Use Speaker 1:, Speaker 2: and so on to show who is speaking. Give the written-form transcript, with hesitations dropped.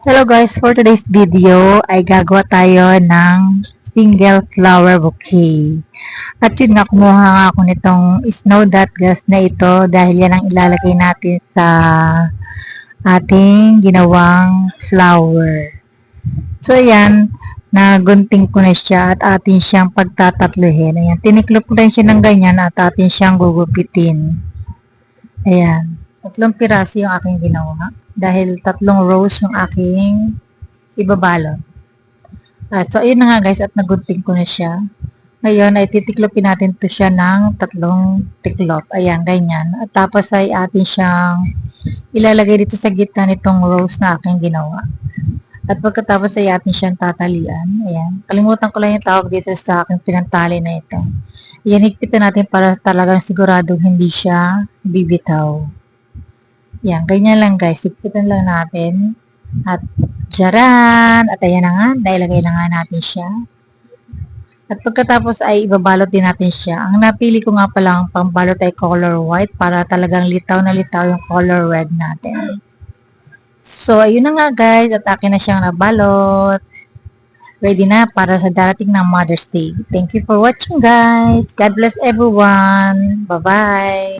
Speaker 1: Hello guys, for today's video ay gagawa tayo ng single flower bouquet. At yun nga, kumuha nga ako nitong snow dot grass na ito dahil yan ang ilalagay natin sa ating ginawang flower. So ayan, nagunting ko na siya at atin siyang pagtatatluhin. Ayan, tiniklop ko rin siya ng ganyan at atin siyang gugupitin. Ayan, 3 piraso yung aking ginawa. Dahil 3 rows yung aking ibabalot. So, ayun na nga guys, at nagunting ko na siya. Ngayon, ay titiklopin natin to siya ng 3 tiklop. Ayan, ganyan. At tapos ay atin siyang ilalagay dito sa gitna nitong rows na aking ginawa. At pagkatapos ay atin siyang tatalian. Ayan. Kalimutan ko lang yung tawag dito sa aking pinantali na ito. Ayan, higpitan natin para talagang siguradong hindi siya bibitaw. Yan, ganyan lang guys. Higpitan lang natin. At jaran! At ayan na nga, nailagay na nga natin siya. At pagkatapos ay ibabalot din natin siya. Ang napili ko nga pala ang pambalot ay color white para talagang litaw na litaw yung color red natin. So, ayun na nga guys. At akin na siyang nabalot. Ready na para sa darating na Mother's Day. Thank you for watching guys. God bless everyone. Bye-bye.